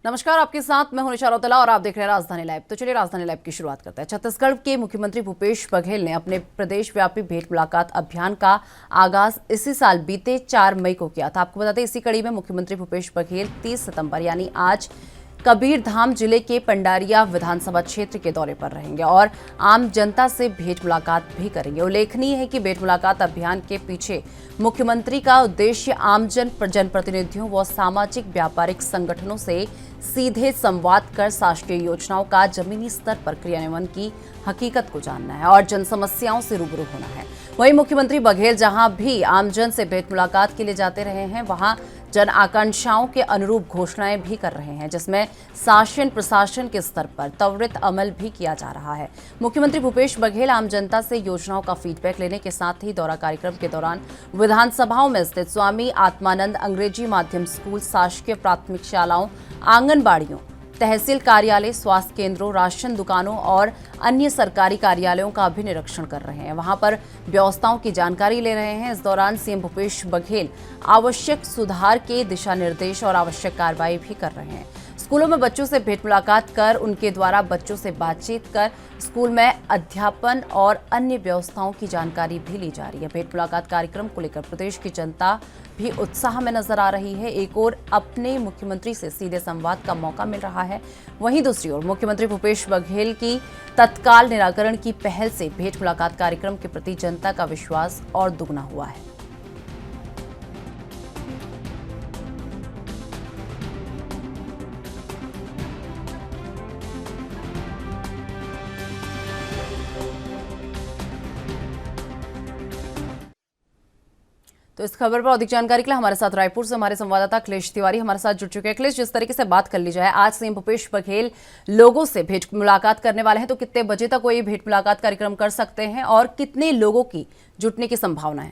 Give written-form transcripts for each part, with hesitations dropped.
नमस्कार, आपके साथ मैं हूं निशा रौतेला और आप देख रहे हैं राजधानी लाइव। तो चलिए राजधानी लाइव की शुरुआत करते हैं। छत्तीसगढ़ के मुख्यमंत्री भूपेश बघेल ने अपने प्रदेश व्यापी भेंट मुलाकात अभियान का आगाज इसी साल बीते 4 मई को किया था। आपको बता दें, इसी कड़ी में मुख्यमंत्री भूपेश बघेल 30 सितंबर यानी आज कबीरधाम जिले के पंडारिया विधानसभा क्षेत्र के दौरे पर रहेंगे और आम जनता से भेंट मुलाकात भी करेंगे। उल्लेखनीय है कि भेंट मुलाकात अभियान के पीछे मुख्यमंत्री का उद्देश्य आम जनप्रतिनिधियों व सामाजिक व्यापारिक संगठनों से सीधे संवाद कर शासकीय योजनाओं का जमीनी स्तर पर क्रियान्वयन की हकीकत को जानना है और जन समस्याओं से रूबरू होना है। वहीं मुख्यमंत्री बघेल जहां भी आमजन से भेंट मुलाकात के लिए जाते रहे हैं, वहां जन आकांक्षाओं के अनुरूप घोषणाएं भी कर रहे हैं, जिसमें शासन प्रशासन के स्तर पर त्वरित अमल भी किया जा रहा है। मुख्यमंत्री भूपेश बघेल आम जनता से योजनाओं का फीडबैक लेने के साथ ही दौरा कार्यक्रम के दौरान विधानसभाओं में स्थित स्वामी आत्मानंद अंग्रेजी माध्यम स्कूल, शासकीय प्राथमिक शालाओं, आंगनबाड़ियों, तहसील कार्यालय, स्वास्थ्य केंद्रों, राशन दुकानों और अन्य सरकारी कार्यालयों का भी निरीक्षण कर रहे हैं। वहां पर व्यवस्थाओं की जानकारी ले रहे हैं। इस दौरान सीएम भूपेश बघेल आवश्यक सुधार के दिशा निर्देश और आवश्यक कार्रवाई भी कर रहे हैं। स्कूलों में बच्चों से भेंट मुलाकात कर उनके द्वारा बच्चों से बातचीत कर स्कूल में अध्यापन और अन्य व्यवस्थाओं की जानकारी भी ली जा रही है। भेंट मुलाकात कार्यक्रम को लेकर प्रदेश की जनता भी उत्साह में नजर आ रही है। एक ओर अपने मुख्यमंत्री से सीधे संवाद का मौका मिल रहा है, वहीं दूसरी ओर मुख्यमंत्री भूपेश बघेल की तत्काल निराकरण की पहल से भेंट मुलाकात कार्यक्रम के प्रति जनता का विश्वास और दुगना हुआ है। तो इस खबर पर अधिक जानकारी के लिए हमारे साथ रायपुर से हमारे संवाददाता अखिलेश तिवारी हमारे साथ जुड़ चुके हैं। अखिलेश, जिस तरीके से बात कर ली जाए, आज सीएम भूपेश बघेल लोगों से भेंट मुलाकात करने वाले हैं, तो कितने बजे तक वो ये भेंट मुलाकात कार्यक्रम कर सकते हैं और कितने लोगों की जुटने की संभावना है?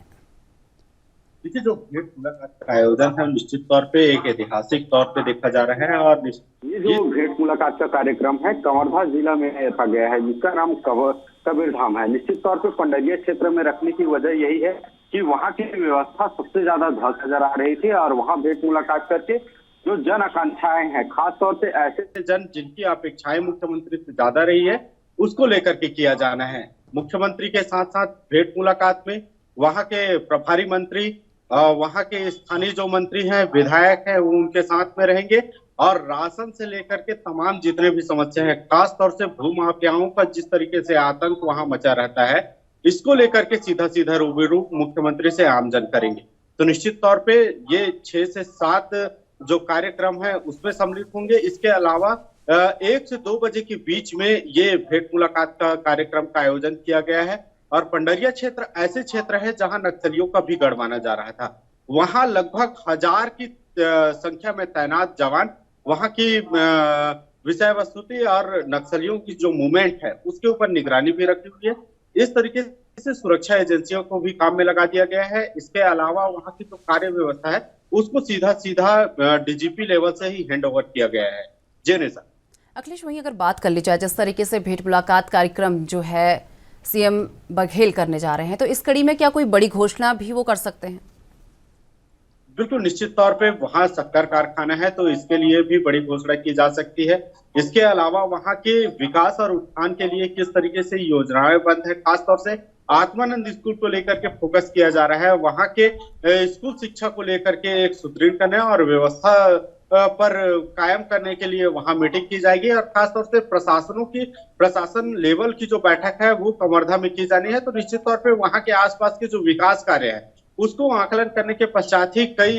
देखिए, जो भेंट मुलाकात का आयोजन है निश्चित तौर पे एक ऐतिहासिक तौर पे देखा जा रहा है और ये जो भेंट मुलाकात का कार्यक्रम है कवर्धा जिला में रखा गया है, जिसका नाम कबीरधाम है। निश्चित तौर पे पंडरिया क्षेत्र में रखने की वजह यही है कि वहाँ की व्यवस्था सबसे ज्यादा ध्वस्त नजर आ रही थी और वहाँ भेंट मुलाकात करके जो जन आकांक्षाएं हैं, खास तौर से ऐसे जन जिनकी अपेक्षाएं मुख्यमंत्री से ज्यादा रही है, उसको लेकर के किया जाना है। मुख्यमंत्री के साथ साथ भेंट मुलाकात में वहाँ के प्रभारी मंत्री, वहाँ के स्थानीय जो मंत्री हैं, विधायक हैं, वो उनके साथ में रहेंगे और राशन से लेकर के तमाम जितने भी समस्या है, खास तौर से भू माफियाओं का जिस तरीके से आतंक वहां मचा रहता है, इसको लेकर के सीधा सीधा रूबरू मुख्यमंत्री से आमजन करेंगे। तो निश्चित तौर पे ये 6 से 7 जो कार्यक्रम है उसमें सम्मिलित होंगे। इसके अलावा 1 से 2 बजे के बीच में ये भेंट मुलाकात का कार्यक्रम का आयोजन किया गया है और पंडरिया क्षेत्र ऐसे क्षेत्र है जहां नक्सलियों का भी गढ़ माना जा रहा था। वहां लगभग 1000 की संख्या में तैनात जवान वहां की विषय वस्तुति और नक्सलियों की जो मूवमेंट है उसके ऊपर निगरानी भी रखी हुई है। इस तरीके से सुरक्षा एजेंसियों को भी काम में लगा दिया गया है। इसके अलावा वहां की जो कार्य व्यवस्था है उसको सीधा सीधा डीजीपी लेवल से ही हैंड ओवर किया गया है। जी निशा। अखिलेश, वहीं अगर बात कर ली जाए, जिस तरीके से भेंट मुलाकात कार्यक्रम जो है सीएम बघेल करने जा रहे हैं, तो इस कड़ी में क्या कोई बड़ी घोषणा भी वो कर सकते हैं? बिल्कुल, निश्चित तौर पे वहां शक्कर कारखाना है तो इसके लिए भी बड़ी घोषणा की जा सकती है। इसके अलावा वहां के विकास और उत्थान के लिए किस तरीके से योजनाएं बंद है, खासतौर से आत्मानंद स्कूल को लेकर के फोकस किया जा रहा है। वहां के स्कूल शिक्षा को लेकर के एक सुदृढ़ करने और व्यवस्था पर कायम करने के लिए वहां मीटिंग की जाएगी और खासतौर से प्रशासन लेवल की जो बैठक है वो कवर्धा में की जानी है। तो निश्चित तौर पे वहां के आसपास के जो विकास कार्य है उसको आकलन करने के पश्चात ही कई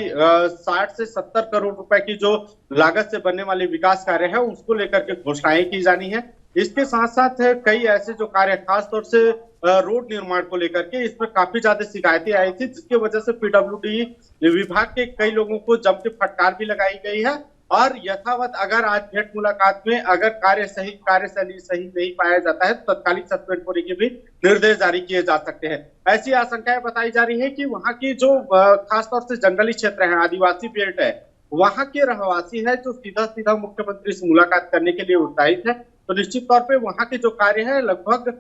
60 से 70 करोड़ रुपए की जो लागत से बनने वाले विकास कार्य है उसको लेकर के घोषणाएं की जानी है। इसके साथ साथ कई ऐसे जो कार्य, खासतौर से रोड निर्माण को लेकर के इसमें काफी ज्यादा शिकायतें आई थी, जिसकी वजह से पीडब्ल्यूडी विभाग के कई लोगों को जम के फटकार भी लगाई गई है और यथावत अगर आज भेंट मुलाकात में अगर कार्यशैली सही नहीं पाया जाता है तो तत्कालिक सस्पेंड होने के भी निर्देश जारी किए जा सकते हैं। ऐसी आशंकाएं बताई जा रही है कि वहां की जो खासतौर से जंगली क्षेत्र है, आदिवासी बेल्ट है, वहां के रहवासी है जो सीधा सीधा मुख्यमंत्री से मुलाकात करने के लिए उत्साहित है। तो निश्चित तौर पे वहां के जो कार्य है लगभग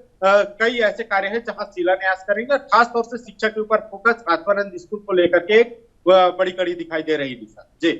कई ऐसे कार्य है जहां शिलान्यास करेंगे। खासतौर से शिक्षा के ऊपर फोकस आत्मानंद स्कूल को लेकर के एक बड़ी कड़ी दिखाई दे रही दिशा। जी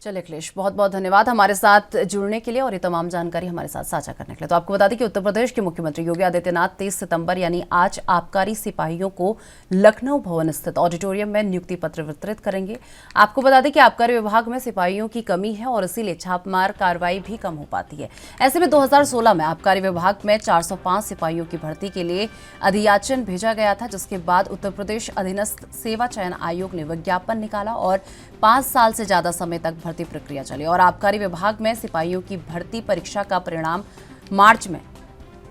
चलिए अखिलेश, बहुत बहुत धन्यवाद हमारे साथ जुड़ने के लिए और ये तमाम जानकारी हमारे साथ साझा करने के लिए। तो आपको बता दें कि उत्तर प्रदेश के मुख्यमंत्री योगी आदित्यनाथ 23 सितंबर यानी आज आबकारी सिपाहियों को लखनऊ भवन स्थित ऑडिटोरियम में नियुक्ति पत्र वितरित करेंगे। आपको बता दें कि आबकारी विभाग में सिपाहियों की कमी है और इसीलिए छापमार कार्रवाई भी कम हो पाती है। ऐसे में 2016 में आबकारी विभाग में 405 सिपाहियों की भर्ती के लिए अधियाचन भेजा गया था, जिसके बाद उत्तर प्रदेश अधीनस्थ सेवा चयन आयोग ने विज्ञापन निकाला और 5 साल से ज्यादा समय तक भर्ती प्रक्रिया चली और आबकारी विभाग में सिपाहियों की भर्ती परीक्षा का परिणाम मार्च में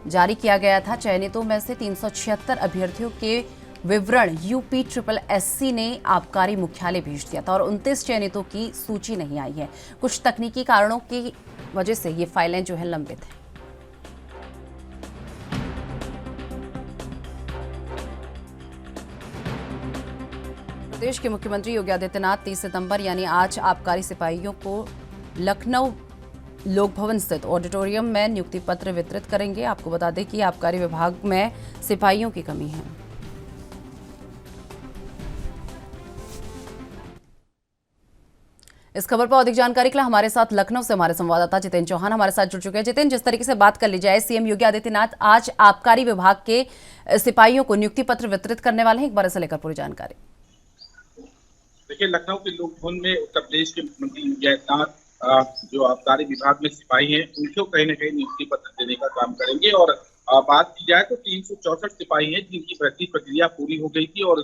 जारी किया गया था। चयनितों में से 376 अभ्यर्थियों के विवरण UPSSC ने आबकारी मुख्यालय भेज दिया था और 29 चयनितों की सूची नहीं आई है। कुछ तकनीकी कारणों की वजह से ये फाइलें जो है लंबित हैं। प्रदेश के मुख्यमंत्री योगी आदित्यनाथ 30 सितंबर यानी आज आबकारी सिपाहियों को लखनऊ लोक भवन स्थित ऑडिटोरियम में नियुक्ति पत्र वितरित करेंगे। आपको बता दें कि आबकारी विभाग में सिपाहियों की कमी है। इस खबर पर अधिक जानकारी के लिए हमारे साथ लखनऊ से हमारे संवाददाता जितेंद्र चौहान हमारे साथ जुड़ चुके हैं। जितेंद्र, जिस तरीके से बात कर ली जाए, सीएम योगी आदित्यनाथ आज आबकारी विभाग के सिपाहियों को नियुक्ति पत्र वितरित करने वाले हैं। एक बार इसे लेकर पूरी जानकारी। देखिए, लखनऊ के लोक भवन में उत्तर प्रदेश के मुख्यमंत्री योगी आदित्यनाथ जो आबकारी विभाग में सिपाही हैं उनको कहीं न कहीं नियुक्ति पत्र देने का काम करेंगे। और बात की जाए तो 364 सिपाही हैं जिनकी भर्ती प्रक्रिया पूरी हो गई थी और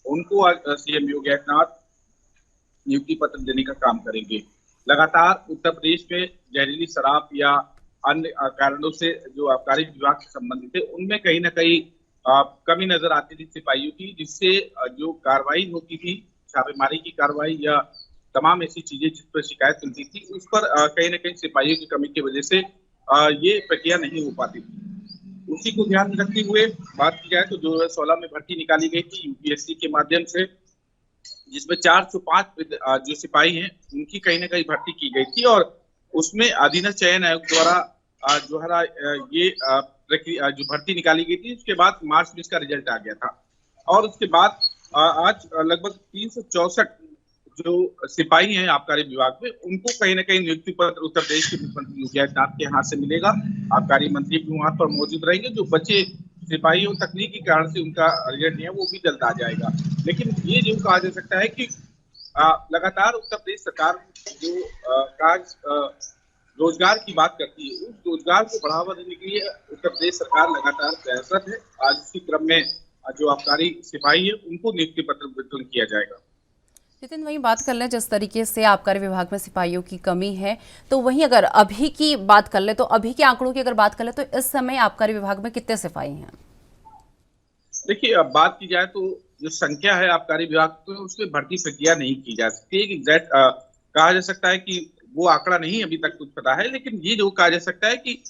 उनको आज सीएम योगी आदित्यनाथ नियुक्ति पत्र देने का काम करेंगे। लगातार उत्तर प्रदेश में जहरीली शराब या अन्य कारणों से जो आबकारी विभाग से संबंधित है उनमें कहीं न कहीं कमी नजर आती थी सिपाहियों की, जिससे जो कार्रवाई होती थी, छापेमारी की कार्रवाई या तमाम ऐसी चीजें जिस पर शिकायत मिलती थी उस पर कहीं न कहीं सिपाहियों की कमी की वजह से ये प्रक्रिया नहीं हो पाती थी। उसी को ध्यान में रखते हुए बात की जाए तो 2016 में भर्ती निकाली गई थी UPSC के माध्यम से, जिसमें 405 जो सिपाही हैं उनकी कहीं न कहीं भर्ती की गई थी और उसमें अधीनस्थ चयन आयोग द्वारा जो है ये प्रक्रिया जो भर्ती निकाली गई थी, उसके बाद मार्च में इसका रिजल्ट आ गया था। और उसके बाद आज लगभग 364 जो सिपाही हैं आबकारी विभाग में उनको कहीं न कहीं नियुक्ति पत्र उत्तर प्रदेश के मुख्यमंत्री योगी आदित्यनाथ के हाथ से मिलेगा। आबकारी मंत्री भी वहां पर मौजूद रहेंगे। जो बचे सिपाहियों तकनीकी कारण से उनका रिजल्ट नहीं है वो भी जल्द आ जाएगा। लेकिन ये जो कहा जा सकता है कि लगातार उत्तर प्रदेश सरकार जो रोजगार की बात करती है, उस रोजगार को बढ़ावा देने के लिए उत्तर प्रदेश सरकार लगातार प्रयासरत है। आज इसी क्रम में जो आबकारी सिपाही है उनको नियुक्ति पत्र वितरण किया जाएगा। नितिन, वहीं बात कर लें जिस तरीके से आबकारी विभाग में सिपाहियों की कमी है, तो वहीं अगर अभी की बात कर ले तो अभी के आंकड़ों की अगर बात कर ले तो इस समय आबकारी विभाग में कितने सिपाही हैं? देखिए, अब बात की जाए तो जो संख्या है आबकारी विभाग में उसमें भर्ती प्रक्रिया नहीं की जा सकती। एक एग्जैक्ट कहा जा सकता है कि वो आंकड़ा नहीं अभी तक कुछ पता है, लेकिन ये जो कहा जा सकता है कि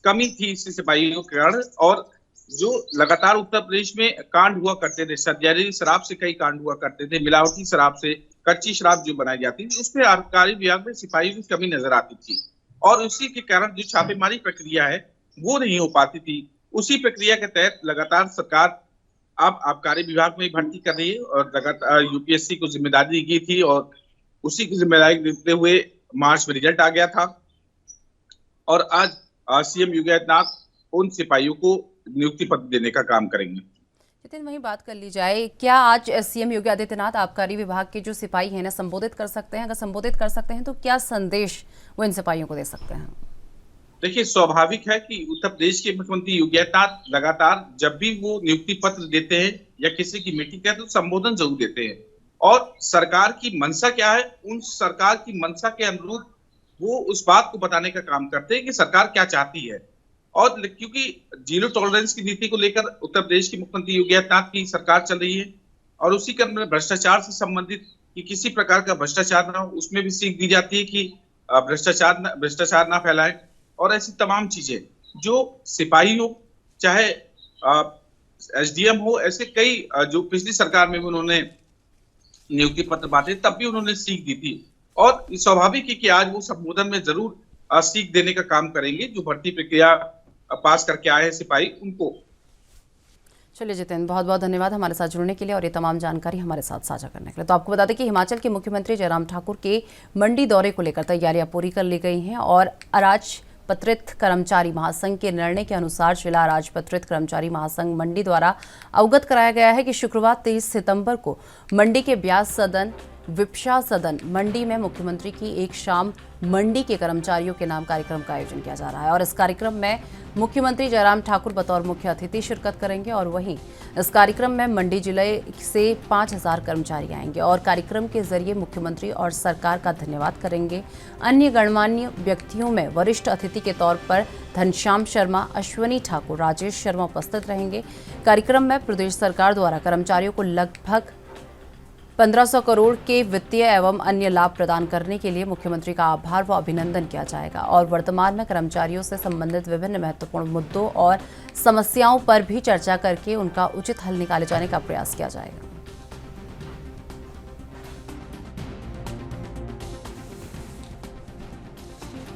कमी थी इस सिपाहियों के कारण। और जो लगातार उत्तर प्रदेश में कांड हुआ करते थे, जहरीली शराब से कई कांड हुआ करते थे, मिलावटी शराब से, कच्ची शराब जो बनाई जाती थी, उसमें आबकारी विभाग में सिपाहियों की कमी नजर आती थी और उसी के कारण जो छापेमारी प्रक्रिया है वो नहीं हो पाती थी। उसी प्रक्रिया के तहत लगातार सरकार अब आबकारी विभाग में भर्ती कर रही है और लगातार UPSC को जिम्मेदारी दी गई थी और उसी की जिम्मेदारी देते हुए मार्च में रिजल्ट आ गया था और आज सीएम योगी आदित्यनाथ उन सिपाहियों को नियुक्ति पत्र देने का काम करेंगे। नितिन, वहीं बात कर ली जाए, क्या आज सीएम योगी आदित्यनाथ आबकारी विभाग के जो सिपाही हैं ना संबोधित कर सकते हैं? अगर संबोधित कर सकते हैं तो क्या संदेश वो इन सिपाहियों को दे सकते हैं? देखिए, स्वाभाविक है कि उत्तर प्रदेश के मुख्यमंत्री योगी आदित्यनाथ लगातार जब भी वो नियुक्ति पत्र देते हैं या किसी की मीटिंग करते हैं तो संबोधन जरूर देते हैं और सरकार की मंशा क्या है, उन सरकार की मंशा के अनुरूप वो उस बात को बताने का काम करते हैं कि सरकार क्या चाहती है। और क्योंकि जीरो टॉलरेंस की नीति को लेकर उत्तर प्रदेश के मुख्यमंत्री योगी आदित्यनाथ की सरकार चल रही है और उसी क्रम में भ्रष्टाचार से संबंधित कि किसी प्रकार का भ्रष्टाचार ना हो, उसमें भी सीख दी जाती है कि भ्रष्टाचार ना फैलाए और ऐसी तमाम चीजें जो सिपाही हो चाहे SDM हो, ऐसे कई जो पिछली सरकार में भी उन्होंने नियुक्ति पत्र बांटे तब भी उन्होंने सीख दी थी और स्वाभाविक है कि आज वो संबोधन में जरूर सीख देने का काम करेंगे। जो भर्ती प्रक्रिया पास करके आए हैं सिपाही उनको। चलिए जितेंद्र, बहुत बहुत धन्यवाद हमारे साथ जुड़ने के लिए और ये तमाम जानकारी हमारे साथ साझा करने के लिए। तो आपको बता दें कि हिमाचल के मुख्यमंत्री जयराम ठाकुर के मंडी दौरे को लेकर तैयारियां पूरी कर ली गई हैं और अराजपत्रित कर्मचारी महासंघ के निर्णय के अनुसार जिला अराजपत्रित कर्मचारी महासंघ मंडी द्वारा अवगत कराया गया है कि शुक्रवार 23 सितंबर को मंडी के ब्यास सदन विपशा सदन मंडी में मुख्यमंत्री की एक शाम मंडी के कर्मचारियों के नाम कार्यक्रम का आयोजन किया जा रहा है और इस कार्यक्रम में मुख्यमंत्री जयराम ठाकुर बतौर मुख्य अतिथि शिरकत करेंगे और वहीं इस कार्यक्रम में मंडी जिले से 5000 कर्मचारी आएंगे और कार्यक्रम के जरिए मुख्यमंत्री और सरकार का धन्यवाद करेंगे। अन्य गणमान्य व्यक्तियों में वरिष्ठ अतिथि के तौर पर घनश्याम शर्मा, अश्वनी ठाकुर, राजेश शर्मा उपस्थित रहेंगे। कार्यक्रम में प्रदेश सरकार द्वारा कर्मचारियों को लगभग 1500 करोड़ के वित्तीय एवं अन्य लाभ प्रदान करने के लिए मुख्यमंत्री का आभार व अभिनंदन किया जाएगा और वर्तमान में कर्मचारियों से संबंधित विभिन्न महत्वपूर्ण मुद्दों और समस्याओं पर भी चर्चा करके उनका उचित हल निकाले जाने का प्रयास किया जाएगा।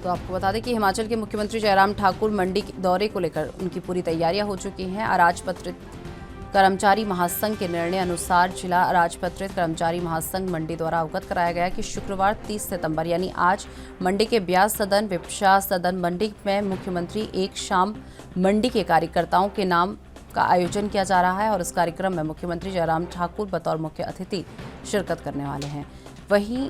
तो आपको बता दें कि हिमाचल के मुख्यमंत्री जयराम ठाकुर मंडी दौरे को लेकर उनकी पूरी तैयारियां हो चुकी हैं। अराजपत्रित कर्मचारी महासंघ के निर्णय अनुसार जिला अराजपत्रित कर्मचारी महासंघ मंडी द्वारा अवगत कराया गया कि शुक्रवार 30 सितंबर यानी आज मंडी के ब्यास सदन विपशा सदन मंडी में मुख्यमंत्री एक शाम मंडी के कार्यकर्ताओं के नाम का आयोजन किया जा रहा है और इस कार्यक्रम में मुख्यमंत्री जयराम ठाकुर बतौर मुख्य अतिथि शिरकत करने वाले हैं। वहीं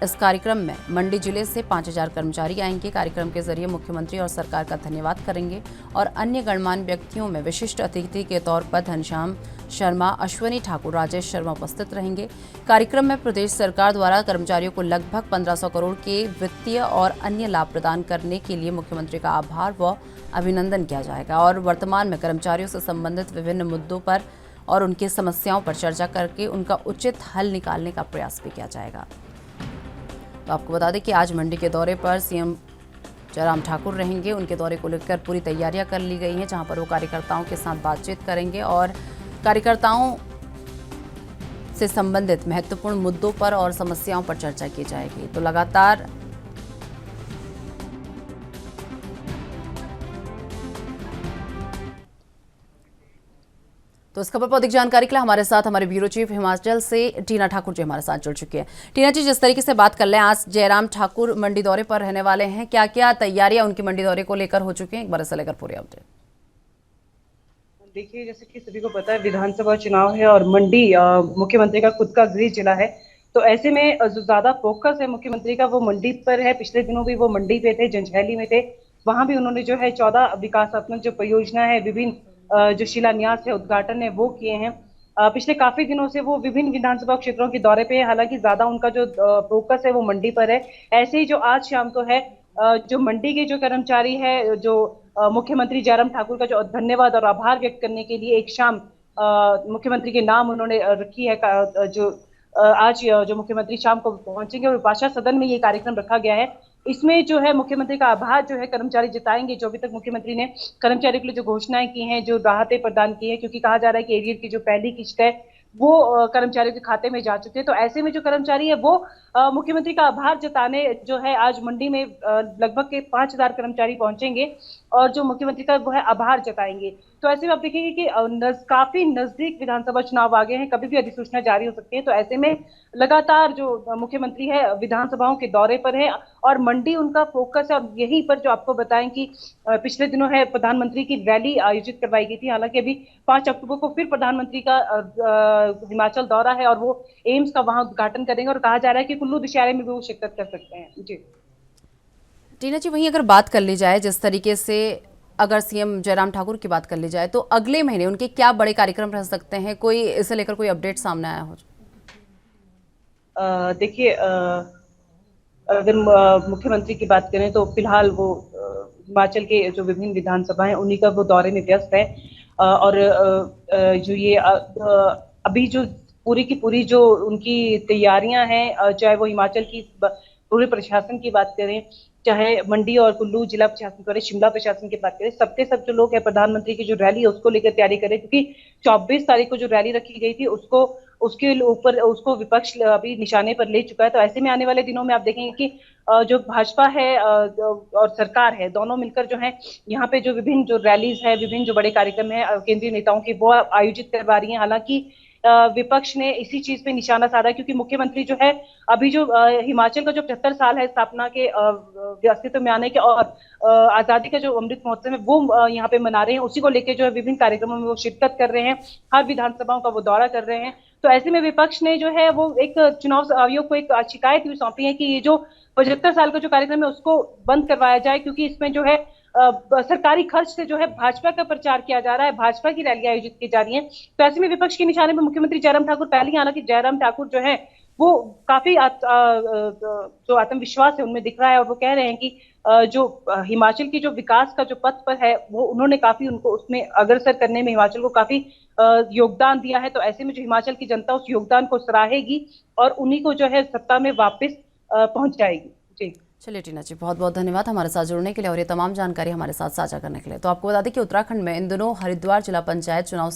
इस कार्यक्रम में मंडी जिले से 5000 कर्मचारी आएंगे। कार्यक्रम के जरिए मुख्यमंत्री और सरकार का धन्यवाद करेंगे और अन्य गणमान्य व्यक्तियों में विशिष्ट अतिथि के तौर पर घनश्याम शर्मा, अश्वनी ठाकुर, राजेश शर्मा उपस्थित रहेंगे। कार्यक्रम में प्रदेश सरकार द्वारा कर्मचारियों को लगभग 1500 करोड़ के वित्तीय और अन्य लाभ प्रदान करने के लिए मुख्यमंत्री का आभार व अभिनंदन किया जाएगा और वर्तमान में कर्मचारियों से संबंधित विभिन्न मुद्दों पर और उनकी समस्याओं पर चर्चा करके उनका उचित हल निकालने का प्रयास भी किया जाएगा। तो आपको बता दें कि आज मंडी के दौरे पर सीएम जयराम ठाकुर रहेंगे। उनके दौरे को लेकर पूरी तैयारियां कर ली गई हैं, जहां पर वो कार्यकर्ताओं के साथ बातचीत करेंगे और कार्यकर्ताओं से संबंधित महत्वपूर्ण मुद्दों पर और समस्याओं पर चर्चा की जाएगी। तो लगातार तो इस खबर पर अधिक जानकारी के लिए हमारे साथ हमारे ब्यूरो चीफ हिमाचल से टीना ठाकुर जी हमारे साथ जुड़ चुके हैं। टीना जी, जिस तरीके से बात कर लें, आज जयराम ठाकुर मंडी दौरे पर रहने वाले हैं, क्या क्या तैयारियां उनकी मंडी दौरे को लेकर हो चुकी हैं, एक बार इसे लेकर पूरी अपडेट। देखिए, जैसे कि सभी को पता है विधानसभा चुनाव है और मंडी मुख्यमंत्री का खुद का गृह जिला है, तो ऐसे में जो ज्यादा फोकस है मुख्यमंत्री का वो मंडी पर है। पिछले दिनों भी वो मंडी पे थे, जंजैहली में थे, वहां भी उन्होंने जो है 14 विकासात्मक जो परियोजना है, विभिन्न जो शिलान्यास है, उद्घाटन है, वो किए हैं। पिछले काफी दिनों से वो विभिन्न विधानसभा क्षेत्रों के दौरे पे है, हालांकि ज्यादा उनका जो फोकस है वो मंडी पर है। ऐसे ही जो आज शाम को है, जो मंडी के जो कर्मचारी है, जो मुख्यमंत्री जयराम ठाकुर का जो धन्यवाद और आभार व्यक्त करने के लिए एक शाम मुख्यमंत्री के नाम उन्होंने रखी है। जो आज जो मुख्यमंत्री शाम को पहुंचेंगे और विपशा सदन में ये कार्यक्रम रखा गया है। इसमें जो है मुख्यमंत्री का आभार जो है कर्मचारी जताएंगे, जो अभी तक मुख्यमंत्री ने कर्मचारियों के लिए जो घोषणाएं की हैं, जो राहतें प्रदान की हैं, क्योंकि कहा जा रहा है कि एरियर की जो पहली किस्त है वो कर्मचारियों के खाते में जा चुके हैं। तो ऐसे में जो कर्मचारी है वो मुख्यमंत्री का आभार जताने जो है आज मंडी में लगभग के 5000 कर्मचारी पहुंचेंगे और जो मुख्यमंत्री का वो है आभार जताएंगे। तो ऐसे में आप देखेंगे कि काफी नजदीक विधानसभा चुनाव आ गए हैं, कभी भी अधिसूचना जारी हो सकती है। तो ऐसे में लगातार जो मुख्यमंत्री है विधानसभाओं के दौरे पर है और मंडी उनका फोकस है। और यहीं पर जो आपको बताएं कि पिछले दिनों है प्रधानमंत्री की रैली आयोजित करवाई गई थी, हालांकि अभी 5 अक्टूबर को फिर प्रधानमंत्री का हिमाचल दौरा है और वो एम्स का वहां उद्घाटन करेंगे और कहा जा रहा है कि कुल्लू दशहरे में भी वो शिरकत कर सकते हैं। जी टीना जी, वहीं अगर बात कर ली जाए, जिस तरीके से अगर सीएम जयराम ठाकुर की बात कर ली जाए, तो अगले महीने उनके क्या बड़े कार्यक्रम रह सकते हैं, कोई इसे लेकर कोई अपडेट सामने आया हो? देखिए, अगर मुख्यमंत्री की बात करें तो फिलहाल वो हिमाचल के जो विभिन्न विधानसभा हैं उन्हीं का वो दौरे में व्यस्त है और जो ये अभी जो पूरी की पूरी जो उनकी तैयारियां हैं, चाहे वो हिमाचल की पूरे प्रशासन की बात करें, चाहे मंडी और कुल्लू जिला प्रशासन करें, शिमला प्रशासन की बात करें, सबके सब जो लोग हैं प्रधानमंत्री की जो रैली है उसको लेकर तैयारी करें, क्योंकि 24 तारीख को जो रैली रखी गई थी उसको उसके ऊपर उसको विपक्ष अभी निशाने पर ले चुका है। तो ऐसे में आने वाले दिनों में आप देखेंगे कि जो भाजपा है और सरकार है, दोनों मिलकर जो है यहाँ पे जो विभिन्न जो रैलीज है, विभिन्न जो बड़े कार्यक्रम है केंद्रीय नेताओं की, वो आयोजित करवा रही है। हालांकि विपक्ष ने इसी चीज पे निशाना साधा, क्योंकि मुख्यमंत्री जो है अभी जो हिमाचल का जो 75 साल है स्थापना के अस्तित्व में आने के और आजादी का जो अमृत महोत्सव है वो यहाँ पे मना रहे हैं, उसी को लेकर जो है विभिन्न कार्यक्रमों में वो शिरकत कर रहे हैं, हर विधानसभाओं का वो दौरा कर रहे हैं। तो ऐसे में विपक्ष ने जो है वो एक चुनाव आयोग को एक शिकायत भी सौंपी है कि ये जो 75 साल का जो कार्यक्रम है उसको बंद करवाया जाए, क्योंकि इसमें जो है सरकारी खर्च से जो है भाजपा का प्रचार किया जा रहा है, भाजपा की रैली आयोजित की जा रही है। तो ऐसे में विपक्ष के निशाने में मुख्यमंत्री जयराम ठाकुर पहले ही, हालांकि जयराम ठाकुर जो है वो काफी जो आत्मविश्वास है उनमें दिख रहा है और वो कह रहे हैं कि जो हिमाचल की जो विकास का जो पथ पर है वो उन्होंने काफी उनको उसमें अग्रसर करने में हिमाचल को काफी योगदान दिया है। तो ऐसे में जो हिमाचल की जनता उस योगदान को सराहेगी और उन्हीं को जो है सत्ता में वापस पहुंच जाएगी। जी चलिए टीना जी, बहुत बहुत धन्यवाद हमारे साथ जुड़ने के लिए और ये तमाम जानकारी हमारे साथ साझा करने के लिए। तो आपको बता दें कि उत्तराखंड में इन दिनों हरिद्वार जिला पंचायत चुनाव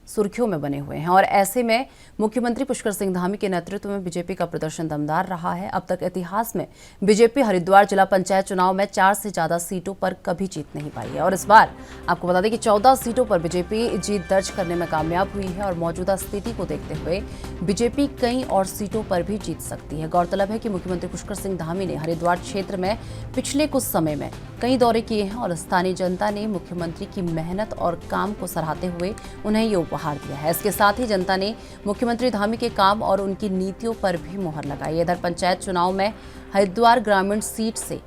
सुर्खियों में बने हुए हैं और ऐसे में मुख्यमंत्री पुष्कर सिंह धामी के नेतृत्व में बीजेपी का प्रदर्शन दमदार रहा है। अब तक इतिहास में बीजेपी हरिद्वार जिला पंचायत चुनाव में 4 से ज्यादा सीटों पर कभी जीत नहीं पाई है और इस बार आपको बता दें कि 14 सीटों पर बीजेपी जीत दर्ज करने में कामयाब हुई है और मौजूदा स्थिति को देखते हुए बीजेपी कई और सीटों पर भी जीत सकती है। गौरतलब है कि मुख्यमंत्री पुष्कर सिंह धामी ने हरिद्वार क्षेत्र में पिछले कुछ समय में कई दौरे किए हैं और स्थानीय जनता ने मुख्यमंत्री की मेहनत और काम को सराहते हुए उन्हें ये उपहार दिया है। इसके साथ ही जनता ने मुख्यमंत्री धामी के काम और उनकी नीतियों पर भी मुहर लगाई। इधर पंचायत चुनाव में हरिद्वार ग्रामीण सीट से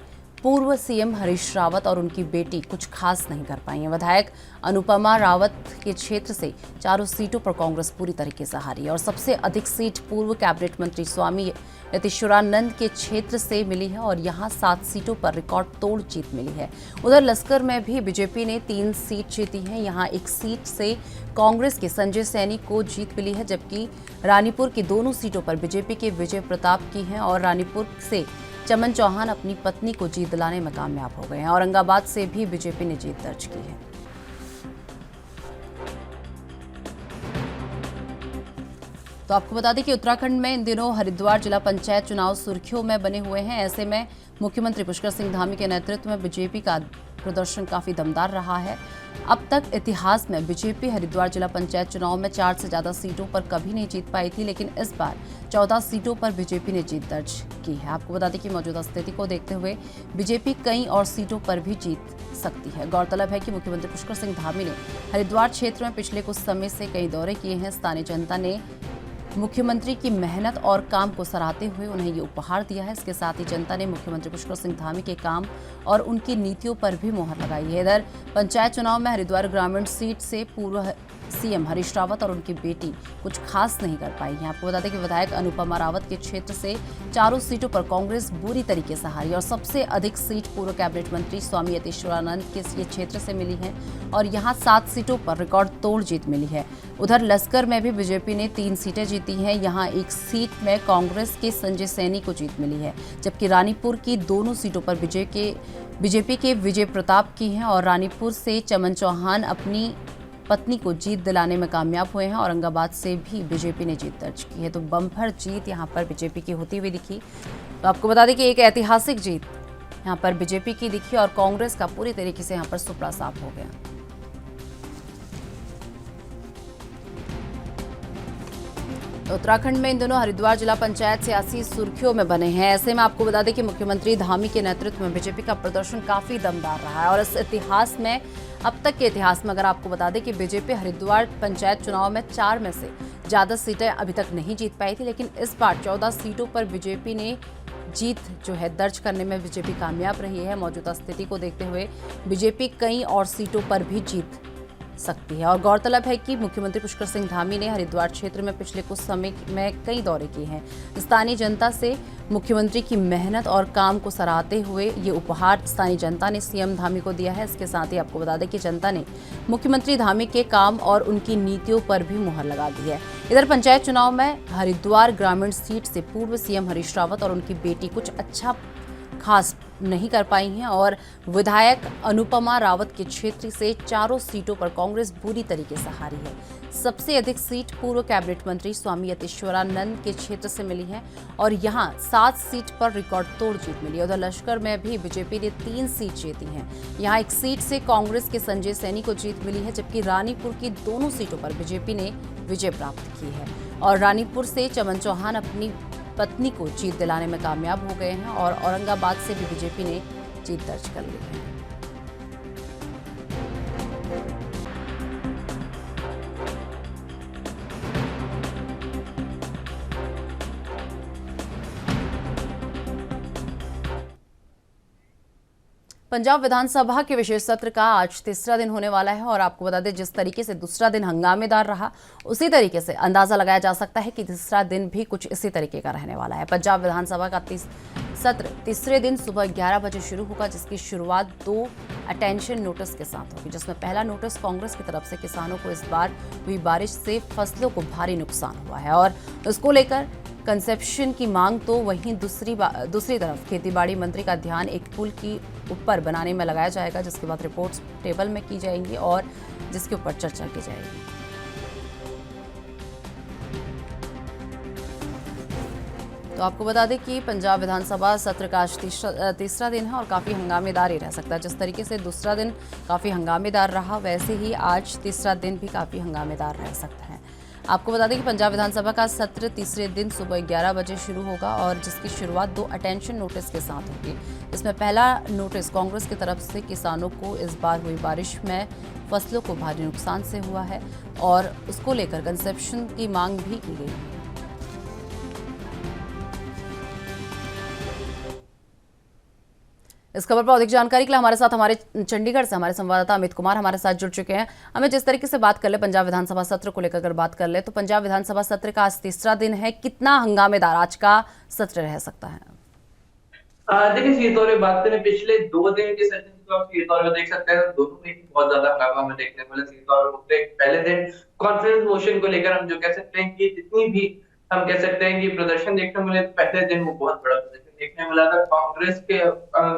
पूर्व सीएम हरीश रावत और उनकी बेटी कुछ खास नहीं कर पाई हैं। विधायक अनुपमा रावत के क्षेत्र से चारों सीटों पर कांग्रेस पूरी तरीके से हारी है और सबसे अधिक सीट पूर्व कैबिनेट मंत्री स्वामी यतीश्वरानंद के क्षेत्र से मिली है और यहां 7 सीटों पर रिकॉर्ड तोड़ जीत मिली है। उधर लश्कर में भी बीजेपी ने 3 सीट जीती है। यहां एक सीट से कांग्रेस के संजय सैनी को जीत मिली है, जबकि रानीपुर की दोनों सीटों पर बीजेपी के विजय प्रताप की हैं और रानीपुर से चमन चौहान अपनी पत्नी को जीत दिलाने में कामयाब हो गए हैं। औरंगाबाद से भी बीजेपी ने जीत दर्ज की है। तो आपको बता दें कि उत्तराखंड में इन दिनों हरिद्वार जिला पंचायत चुनाव सुर्खियों में बने हुए हैं। ऐसे में मुख्यमंत्री पुष्कर सिंह धामी के नेतृत्व में बीजेपी का प्रदर्शन काफी दमदार रहा है। अब तक इतिहास में बीजेपी हरिद्वार जिला पंचायत चुनाव में 4 से ज्यादा सीटों पर कभी नहीं जीत पाई थी, लेकिन इस बार 14 सीटों पर बीजेपी ने जीत दर्ज की है। आपको बता दें कि मौजूदा स्थिति को देखते हुए बीजेपी कई और सीटों पर भी जीत सकती है। गौरतलब है कि मुख्यमंत्री पुष्कर सिंह धामी ने हरिद्वार क्षेत्र में पिछले कुछ समय से कई दौरे किए हैं। स्थानीय जनता ने मुख्यमंत्री की मेहनत और काम को सराहते हुए उन्हें ये उपहार दिया है। इसके साथ ही जनता ने मुख्यमंत्री पुष्कर सिंह धामी के काम और उनकी नीतियों पर भी मुहर लगाई है। इधर पंचायत चुनाव में हरिद्वार ग्रामीण सीट से पूर्व सीएम हरीश रावत और उनकी बेटी कुछ खास नहीं कर पाई है। आपको बता दें कि विधायक अनुपमा रावत के क्षेत्र से चारों सीटों पर कांग्रेस बुरी तरीके से हारी और सबसे अधिक सीट पूर्व कैबिनेट मंत्री स्वामी यतीश्वरानंद के ये क्षेत्र से मिली है और यहाँ 7 सीटों पर रिकॉर्ड तोड़ जीत मिली है। उधर लश्कर में भी बीजेपी ने 3 सीटें जीती हैं। यहाँ एक सीट में कांग्रेस के संजय सैनी को जीत मिली है, जबकि रानीपुर की दोनों सीटों पर बीजेपी के विजय प्रताप की हैं और रानीपुर से चमन चौहान अपनी पत्नी को जीत दिलाने में कामयाब हुए हैं। औरंगाबाद से भी बीजेपी ने जीत दर्ज की है। तो बम्पर जीत यहां पर बीजेपी की होती हुई दिखी। तो आपको बता दें कि एक ऐतिहासिक जीत यहां पर बीजेपी की दिखी और कांग्रेस का पूरी तरीके से यहां पर सुपड़ा साफ हो गया। उत्तराखंड में इन दिनों हरिद्वार जिला पंचायत सियासी सुर्खियों में बने हैं। ऐसे में आपको बता दें कि मुख्यमंत्री धामी के नेतृत्व में बीजेपी का प्रदर्शन काफी दमदार रहा है और इस इतिहास में अब तक के इतिहास में अगर आपको बता दें कि बीजेपी हरिद्वार पंचायत चुनाव में 4 में से ज्यादा सीटें अभी तक नहीं जीत पाई थी, लेकिन इस बार 14 सीटों पर बीजेपी ने जीत जो है दर्ज करने में बीजेपी कामयाब रही है। मौजूदा स्थिति को देखते हुए बीजेपी कई और सीटों पर भी जीत सकती है और गौरतलब है कि मुख्यमंत्री पुष्कर सिंह धामी ने हरिद्वार क्षेत्र में पिछले कुछ समय में कई दौरे किए हैं। स्थानीय जनता से मुख्यमंत्री की मेहनत और काम को सराहते हुए ये उपहार स्थानीय जनता ने सीएम धामी को दिया है। इसके साथ ही आपको बता दें कि जनता ने मुख्यमंत्री धामी के काम और उनकी नीतियों पर भी मुहर लगा दी है। इधर पंचायत चुनाव में हरिद्वार ग्रामीण सीट से पूर्व सीएम हरीश रावत और उनकी बेटी कुछ अच्छा खास नहीं कर पाई हैं और विधायक अनुपमा रावत के क्षेत्र से चारों सीटों पर कांग्रेस बुरी तरीके से हारी है। सबसे अधिक सीट पूर्व कैबिनेट मंत्री स्वामी यतीश्वरानंद के क्षेत्र से मिली है और यहां 7 सीट पर रिकॉर्ड तोड़ जीत मिली। उधर लश्कर में भी बीजेपी ने 3 सीट जीती हैं। यहां एक सीट से कांग्रेस के संजय सैनी को जीत मिली है, जबकि रानीपुर की दोनों सीटों पर बीजेपी ने विजय प्राप्त की है और रानीपुर से चमन चौहान अपनी पत्नी को जीत दिलाने में कामयाब हो गए हैं और औरंगाबाद से भी बीजेपी ने जीत दर्ज कर ली है। पंजाब विधानसभा के विशेष सत्र का आज तीसरा दिन होने वाला है और आपको बता दें, जिस तरीके से दूसरा दिन हंगामेदार रहा, उसी तरीके से अंदाजा लगाया जा सकता है कि तीसरा दिन भी कुछ इसी तरीके का रहने वाला है। पंजाब विधानसभा का सत्र तीसरे दिन सुबह 11 बजे शुरू होगा, जिसकी शुरुआत 2 अटेंशन नोटिस के साथ होगी, जिसमें पहला नोटिस कांग्रेस की तरफ से किसानों को इस बार हुई बारिश से फसलों को भारी नुकसान हुआ है और उसको लेकर कंसेप्शन की मांग, तो वहीं दूसरी तरफ खेतीबाड़ी मंत्री का ध्यान एक पुल की ऊपर बनाने में लगाया जाएगा, जिसके बाद रिपोर्ट्स टेबल में की जाएंगी और जिसके ऊपर चर्चा की जाएगी। तो आपको बता दें कि पंजाब विधानसभा सत्र का आज तीसरा दिन है और काफ़ी हंगामेदार ही रह सकता है। जिस तरीके से दूसरा दिन काफ़ी हंगामेदार रहा, वैसे ही आज तीसरा दिन भी काफ़ी हंगामेदार रह सकता है। आपको बता दें कि पंजाब विधानसभा का सत्र तीसरे दिन सुबह 11 बजे शुरू होगा और जिसकी शुरुआत 2 अटेंशन नोटिस के साथ होगी। इसमें पहला नोटिस कांग्रेस की तरफ से किसानों को इस बार हुई बारिश में फसलों को भारी नुकसान से हुआ है और उसको लेकर कंसेप्शन की मांग भी की गई है। इस खबर पर अधिक जानकारी के लिए हमारे चंडीगढ़ से हमारे संवाददाता अमित कुमार हमारे साथ जुड़ चुके हैं। हमें जिस तरीके से बात कर ले पंजाब विधानसभा सत्र को लेकर अगर बात कर ले, तो पंजाब विधानसभा सत्र का आज तीसरा दिन है। कितना हंगामेदार आज का सत्र रह सकता है? देखिए, सीधे तौर पर बात करें पिछले 2 दिन के सेशन को आप सीधे तौर पर देख सकते हैं, दोनों में ही बहुत ज्यादा हंगामा हमें देखने को मिला। सीधे तौर पर पहले दिन कॉन्फ्रेंस मोशन को लेकर हम जो कह सकते हैं कि जितनी भी हम कह सकते हैं कि प्रदर्शन देखने को मिले, पहले दिन वो बहुत बड़ा प्रदर्शन देखने मिला था।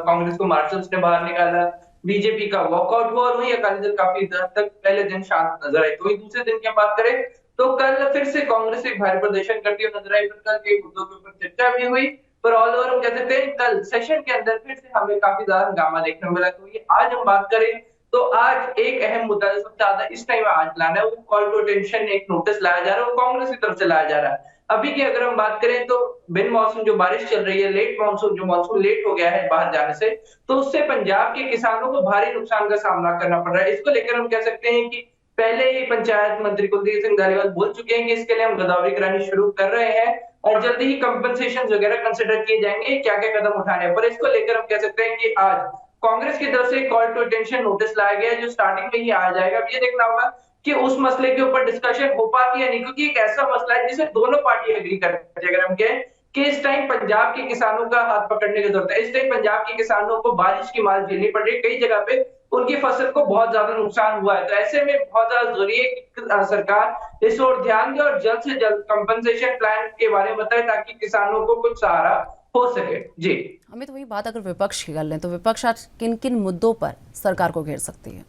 कांग्रेस को मार्शल्स ने बाहर निकाला, बीजेपी का वॉकआउट हुआ और वही अकाली दल काफी हद तक पहले दिन शांत नजर आई। तो दूसरे दिन की बात करें तो कल फिर से कांग्रेस एक भारी प्रदर्शन करती हुई नजर आई। कल के मुद्दों के ऊपर चर्चा भी हुई, पर ऑल ओवर हम कह सकते हैं कल सेशन के अंदर फिर से हमें काफी ज्यादा हंगामा देखने को मिला। तो ये आज हम बात करें तो आज एक अहम मुद्दा जो सबसे ज्यादा इस टाइम आज लाना है, वो कॉल टू अटेंशन एक नोटिस लाया जा रहा है, वो कांग्रेस की तरफ से लाया जा रहा है। अभी की अगर हम बात करें तो बिन मॉनसून जो बारिश चल रही है, लेट मानसून जो मानसून लेट हो गया है बाहर जाने से, तो उससे पंजाब के किसानों को भारी नुकसान का सामना करना पड़ रहा है। इसको लेकर हम कह सकते हैं कि पहले ही पंचायत मंत्री कुलदीप सिंह धालीवाल बोल चुके हैं कि इसके लिए हम गिरदावरी करानी शुरू कर रहे हैं और जल्दी ही कंपनसेशन वगैरह कंसिडर किए जाएंगे, क्या क्या कदम उठाने पर। इसको लेकर हम कह सकते हैं कि आज कांग्रेस की तरफ से कॉल टू अटेंशन नोटिस लाया गया है, जो स्टार्टिंग में ही आ जाएगा। अब ये देखना होगा कि उस मसले के ऊपर डिस्कशन हो पाती है नहीं, क्योंकि एक ऐसा मसला है जिसे दोनों पार्टी एग्री करती है। अगर हम कहें कि इस टाइम पंजाब के किसानों का हाथ पकड़ने की जरूरत है, इस टाइम पंजाब के किसानों को बारिश की मार झेलनी पड़ रही है, कई जगह पे उनकी फसल को बहुत ज्यादा नुकसान हुआ है। तो ऐसे में बहुत ज्यादा जरूरी है कि सरकार इस ओर ध्यान दे और जल्द से जल्द कंपनसेशन प्लान के बारे में बताए, ताकि किसानों को कुछ सहारा हो सके। जी हमें तो वही बात अगर विपक्ष की कर लें तो विपक्ष आज किन किन मुद्दों पर सरकार को घेर सकती है?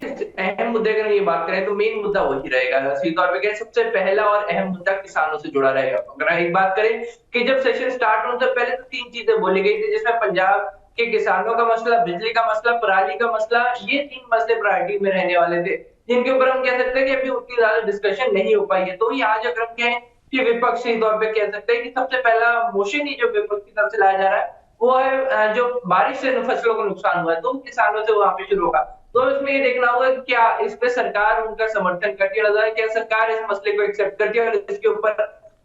अहम मुद्दे अगर ये बात करें तो मेन मुद्दा वही रहेगा। सीधे तौर पे सबसे पहला और अहम मुद्दा किसानों से जुड़ा रहेगा। अगर एक बात करें कि जब सेशन स्टार्ट होने से पहले तो 3 चीजें बोली गई थी, जिसमें पंजाब के किसानों का मसला, बिजली का मसला, पराली का मसला, ये 3 मसले प्रायोरिटी में रहने वाले थे, जिनके ऊपर हम कह सकते हैं कि अभी उतनी ज्यादा डिस्कशन नहीं हो पाई है। तो ये आज अगर हम कहें कि विपक्ष के तौर पर कह सकते हैं कि सबसे पहला मोशन ही जो विपक्ष की तरफ से लाया जा रहा है वो है जो बारिश से फसलों को नुकसान हुआ है, तो किसानों से वहां पे शुरू होगा। तो इसमें ये देखना होगा कि क्या इस पे सरकार उनका समर्थन करती है, क्या सरकार इस मसले को एक्सेप्ट करती है और इसके ऊपर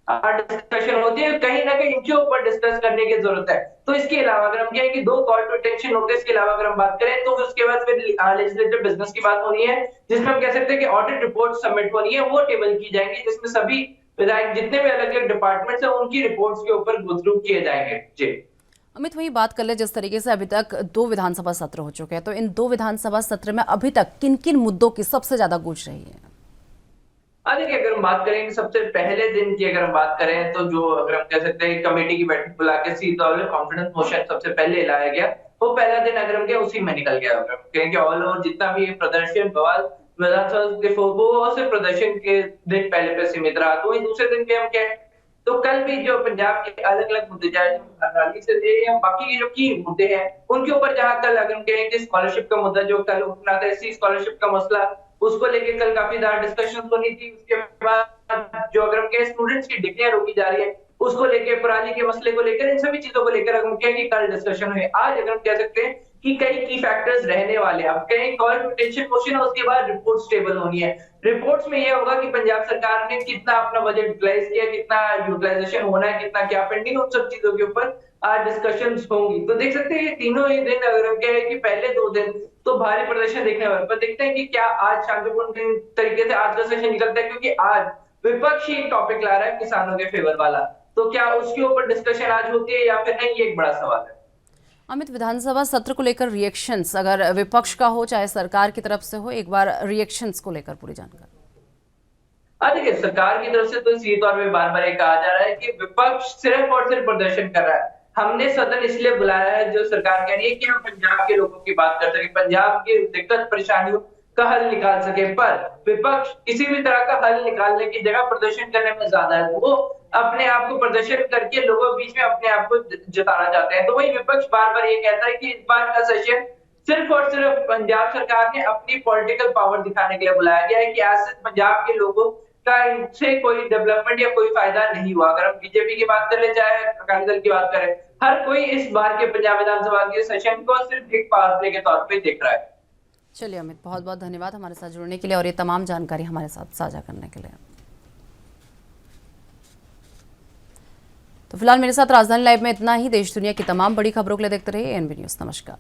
डिस्कशन होती है। कहीं ना कहीं इनके ऊपर डिस्कस करने की जरूरत है। तो इसके अलावा अगर हम कहें कि 2 कॉल टू अटेंशन नोटिस के अलावा अगर हम बात करें तो उसके बाद फिर लेजिस्लेटिव बिजनेस की बात होनी है, जिसमें हम कह सकते हैं कि ऑडिट रिपोर्ट सबमिट होनी है, वो टेबल की जाएंगी, जिसमें सभी विधायक जितने भी अलग अलग डिपार्टमेंट्स हैं उनकी रिपोर्ट्स के ऊपर गो थ्रू किए जाएंगे। जी अमित, वही बात कर ले, जिस तरीके से अभी तक 2 विधानसभा सत्र हो चुके हैं, तो इन 2 विधानसभा सत्र में अभी तक किन किन मुद्दों की सबसे ज्यादा गूंज रही है? देखिए अगर हम बात करें कि सबसे पहले दिन की अगर हम बात करें तो जो अगर हम कह सकते हैं कमेटी की बैठक बुला के सीधे कॉन्फिडेंस मोशन सबसे पहले लाया गया, वो पहला दिन अगर हम कहें उसी में निकल गया। अगर हम कहें कि ऑल ओवर जितना भी प्रदर्शन बवाल विधानसभा के वो सिर्फ प्रदर्शन के दिन पहले पे सीमित रहा। तो वही दूसरे दिन के हम कहें तो कल भी जो पंजाब के अलग-अलग मुद्दे चाहे अदालती से ले या बाकी के जो की मुद्दे हैं, उनके ऊपर जहाँ कल अगर हम कहें कि स्कॉलरशिप का मुद्दा जो कल उठना था, एससी स्कॉलरशिप का मसला, उसको लेके कल काफी ज़्यादा डिस्कशन होनी थी। उसके बाद जो अगर हम कहें स्टूडेंट्स की डिग्रियां रोकी जा रही है, उसको लेके पराली के मसले को लेकर इन सभी चीजों को लेकर अगर हम कहें कि कल डिस्कशन हुई। आज अगर हम कह सकते हैं कि कई की फैक्टर्स रहने वाले हैं। अब कहीं कॉल पोटेंशियल क्वेश्चन है, उसके बाद रिपोर्ट स्टेबल होनी है। रिपोर्ट्स में ये होगा कि पंजाब सरकार ने कितना अपना बजट यूटिलाइज किया, कितना यूटिलाइजेशन होना है, कितना क्या पेंडिंग, उन सब चीजों के ऊपर आज डिस्कशंस होंगी। तो देख सकते हैं ये तीनों ही दिन अगर हम कहें कि पहले 2 दिन तो भारी प्रदर्शन देखने वाले, पर देखते हैं कि क्या आज शांतिपूर्ण तरीके से आज का सेशन निकलता है, क्योंकि आज विपक्ष ही एक टॉपिक ला रहा है किसानों के फेवर वाला। तो क्या उसके ऊपर डिस्कशन आज होती है या फिर नहीं, ये एक बड़ा सवाल है। अमित, विधानसभा सत्र को लेकर रिएक्शंस अगर विपक्ष का हो चाहे सरकार की तरफ से हो, एक बार रिएक्शंस को लेकर पूरी जानकारी। देखिए सरकार की तरफ से तो इसी तौर पे बार-बार ये कहा जा रहा है कि विपक्ष सिर्फ और सिर्फ प्रदर्शन कर रहा है। हमने सदन इसलिए बुलाया है, जो सरकार कह रही है कि हम पंजाब के लोगों की बात कर सकें, पंजाब की दिक्कत परेशानियों का हल निकाल सके। पर विपक्ष किसी भी तरह का हल निकालने की जगह प्रदर्शन करने में ज्यादा है। वो अपने आप को प्रदर्शन करके लोगों के बीच में अपने आप को जताना चाहते हैं। तो वही विपक्ष बार-बार ये कहता है कि इस बार का सेशन सिर्फ और सिर्फ पंजाब सरकार ने अपनी पॉलिटिकल पावर दिखाने के लिए बुलाया गया है कि आज से पंजाब के लोगों का इनसे कोई डेवलपमेंट या कोई फायदा नहीं हुआ। अगर हम बीजेपी की बात कर ले चाहे अकाली दल की बात करें, हर कोई इस बार के पंजाब विधानसभा के सेशन को सिर्फ एक पावर प्ले के तौर पे देख रहा है। चलिए अमित, बहुत बहुत धन्यवाद हमारे साथ जुड़ने के लिए और ये तमाम जानकारी हमारे साथ साझा करने के लिए। तो फिलहाल मेरे साथ राजधानी लाइव में इतना ही। देश दुनिया की तमाम बड़ी खबरों के लिए देखते रहिए एएनबी न्यूज़। नमस्कार।